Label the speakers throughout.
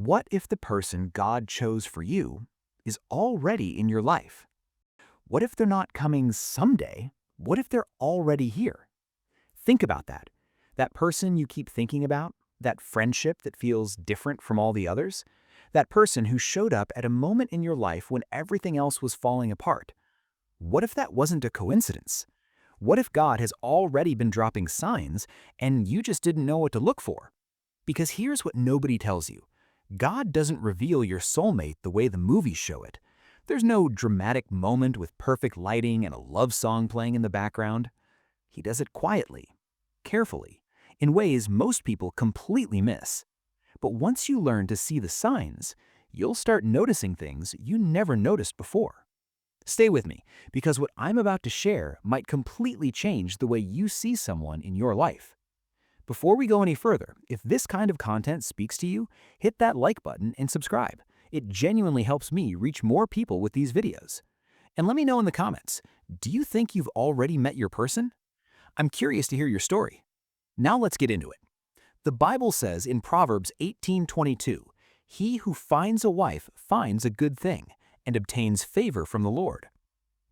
Speaker 1: What if the person God chose for you is already in your life? What if they're not coming someday? What if they're already here? Think about that. That person you keep thinking about, that friendship that feels different from all the others, that person who showed up at a moment in your life when everything else was falling apart. What if that wasn't a coincidence? What if God has already been dropping signs and you just didn't know what to look for? Because here's what nobody tells you. God doesn't reveal your soulmate the way the movies show it. There's no dramatic moment with perfect lighting and a love song playing in the background. He does it quietly, carefully, in ways most people completely miss. But once you learn to see the signs, you'll start noticing things you never noticed before. Stay with me, because what I'm about to share might completely change the way you see someone in your life. Before we go any further, if this kind of content speaks to you, hit that like button and subscribe. It genuinely helps me reach more people with these videos. And let me know in the comments, do you think you've already met your person? I'm curious to hear your story. Now let's get into it. The Bible says in Proverbs 18:22, "He who finds a wife finds a good thing and obtains favor from the Lord."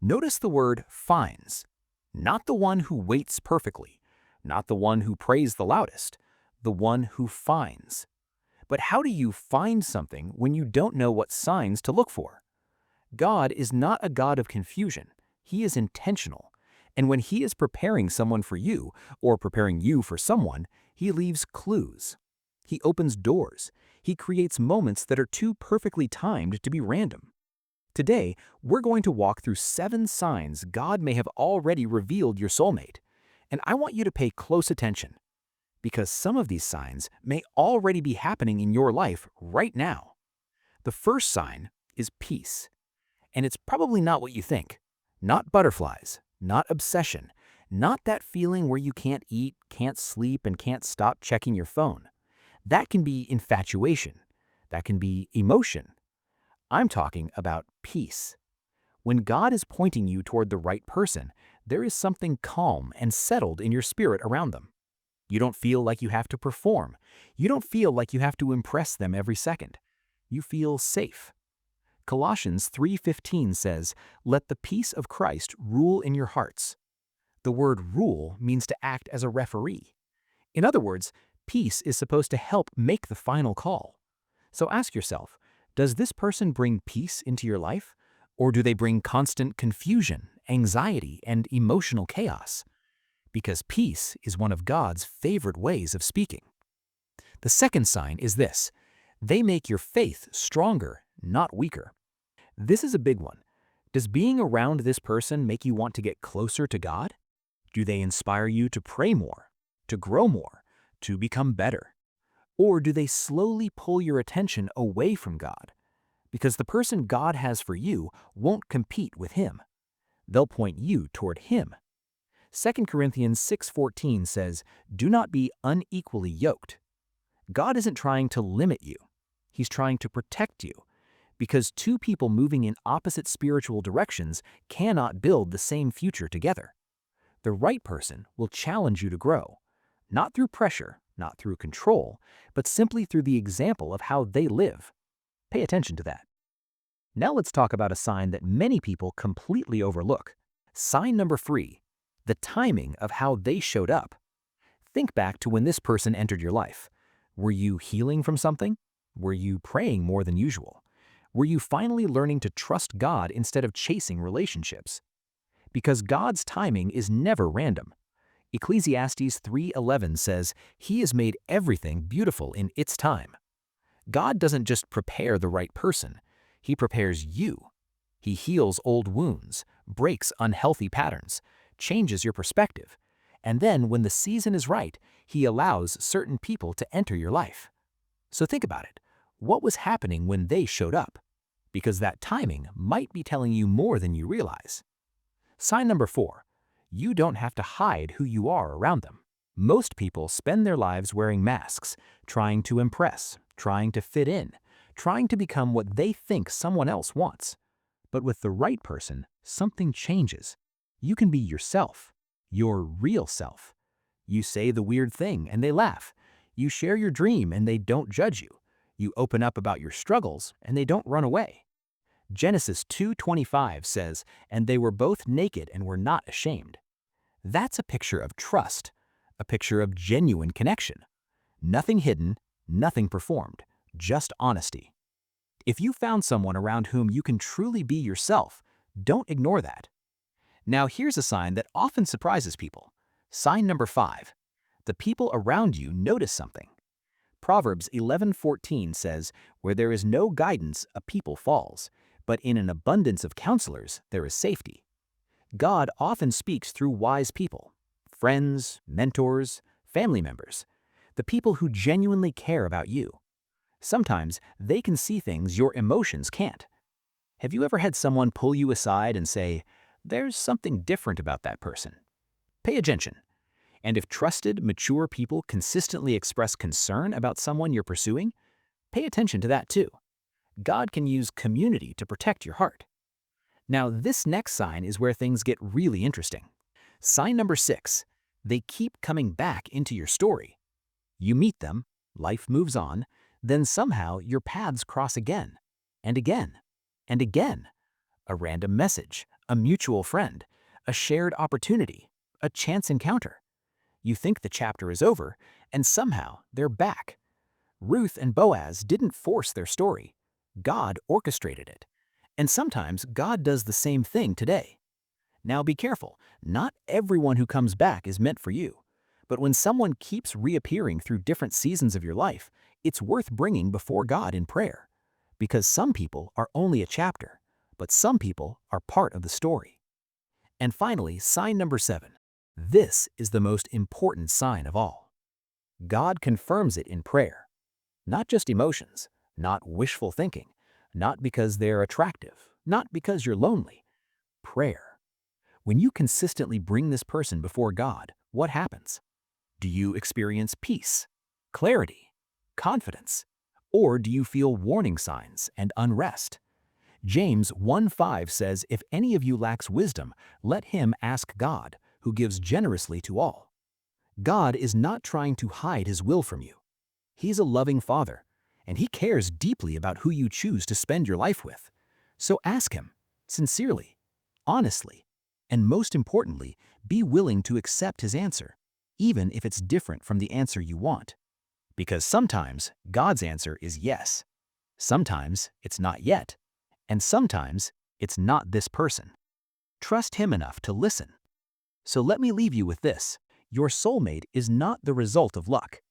Speaker 1: Notice the word finds, not the one who waits perfectly, not the one who prays the loudest, the one who finds. But how do you find something when you don't know what signs to look for? God is not a God of confusion. He is intentional. And when He is preparing someone for you, or preparing you for someone, He leaves clues. He opens doors. He creates moments that are too perfectly timed to be random. Today, we're going to walk through 7 signs God may have already revealed your soulmate. And I want you to pay close attention, because some of these signs may already be happening in your life right now. The first sign is peace. And it's probably not what you think. Not butterflies, not obsession, not that feeling where you can't eat, can't sleep, and can't stop checking your phone. That can be infatuation. That can be emotion. I'm talking about peace. When God is pointing you toward the right person, there is something calm and settled in your spirit around them. You don't feel like you have to perform. You don't feel like you have to impress them every second. You feel safe. Colossians 3:15 says, "Let the peace of Christ rule in your hearts." The word rule means to act as a referee. In other words, peace is supposed to help make the final call. So ask yourself, does this person bring peace into your life? Or do they bring constant confusion, anxiety, and emotional chaos? Because peace is one of God's favorite ways of speaking. The second sign is this: they make your faith stronger, not weaker. This is a big one. Does being around this person make you want to get closer to God? Do they inspire you to pray more, to grow more, to become better? Or do they slowly pull your attention away from God? Because the person God has for you won't compete with Him. They'll point you toward Him. 2 Corinthians 6:14 says, "Do not be unequally yoked." God isn't trying to limit you. He's trying to protect you. Because two people moving in opposite spiritual directions cannot build the same future together. The right person will challenge you to grow, not through pressure, not through control, but simply through the example of how they live. Pay attention to that. Now let's talk about a sign that many people completely overlook. Sign number 3, the timing of how they showed up. Think back to when this person entered your life. Were you healing from something? Were you praying more than usual? Were you finally learning to trust God instead of chasing relationships? Because God's timing is never random. Ecclesiastes 3:11 says, "He has made everything beautiful in its time." God doesn't just prepare the right person. He prepares you. He heals old wounds, breaks unhealthy patterns, changes your perspective. And then when the season is right, He allows certain people to enter your life. So think about it. What was happening when they showed up? Because that timing might be telling you more than you realize. Sign number 4, you don't have to hide who you are around them. Most people spend their lives wearing masks, trying to impress, trying to fit in, trying to become what they think someone else wants. But with the right person, something changes. You can be yourself, your real self. You say the weird thing and they laugh. You share your dream and they don't judge you. You open up about your struggles, and they don't run away. Genesis 2:25 says, "And they were both naked and were not ashamed." That's a picture of trust, a picture of genuine connection. Nothing hidden, nothing performed, just honesty. If you found someone around whom you can truly be yourself, don't ignore that. Now here's a sign that often surprises people. Sign number 5. The people around you notice something. Proverbs 11:14 says, "Where there is no guidance, a people falls, but in an abundance of counselors there is safety." God often speaks through wise people, friends, mentors, family members, the people who genuinely care about you. Sometimes they can see things your emotions can't. Have you ever had someone pull you aside and say, "There's something different about that person"? Pay attention. And if trusted, mature people consistently express concern about someone you're pursuing, pay attention to that too. God can use community to protect your heart. Now, this next sign is where things get really interesting. Sign number 6. They keep coming back into your story. You meet them, life moves on, then somehow your paths cross again, and again, and again. A random message, a mutual friend, a shared opportunity, a chance encounter. You think the chapter is over, and somehow they're back. Ruth and Boaz didn't force their story. God orchestrated it. And sometimes God does the same thing today. Now be careful, not everyone who comes back is meant for you. But when someone keeps reappearing through different seasons of your life, it's worth bringing before God in prayer. Because some people are only a chapter, but some people are part of the story. And finally, sign number 7. This is the most important sign of all. God confirms it in prayer. Not just emotions, not wishful thinking, not because they're attractive, not because you're lonely. Prayer. When you consistently bring this person before God, what happens? Do you experience peace, clarity, confidence, or do you feel warning signs and unrest? James 1:5 says, "If any of you lacks wisdom, let him ask God, who gives generously to all." God is not trying to hide his will from you. He's a loving Father, and he cares deeply about who you choose to spend your life with. So ask him, sincerely, honestly, and most importantly, be willing to accept his answer, even if it's different from the answer you want. Because sometimes God's answer is yes. Sometimes it's not yet. And sometimes it's not this person. Trust him enough to listen. So let me leave you with this. Your soulmate is not the result of luck.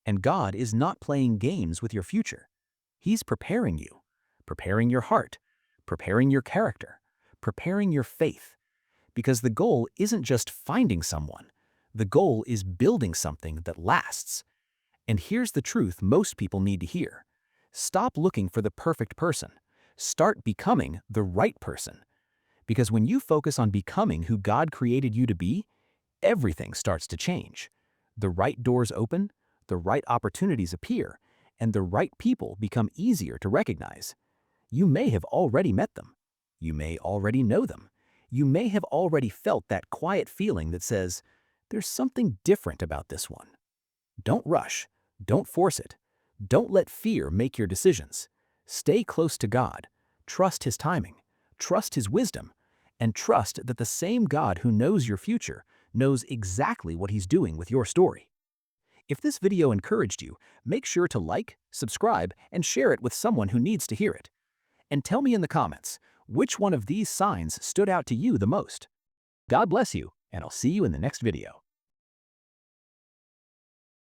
Speaker 1: And God is not playing games with your future. He's preparing you, preparing your heart, preparing your character, preparing your faith. Because the goal isn't just finding someone. The goal is building something that lasts. And here's the truth most people need to hear. Stop looking for the perfect person. Start becoming the right person. Because when you focus on becoming who God created you to be, everything starts to change. The right doors open, the right opportunities appear, and the right people become easier to recognize. You may have already met them. You may already know them. You may have already felt that quiet feeling that says, "There's something different about this one." Don't rush. Don't force it. Don't let fear make your decisions. Stay close to God. Trust his timing. Trust his wisdom. And trust that the same God who knows your future knows exactly what he's doing with your story. If this video encouraged you, make sure to like, subscribe, and share it with someone who needs to hear it. And tell me in the comments, which one of these signs stood out to you the most? God bless you, and I'll see you in the next video.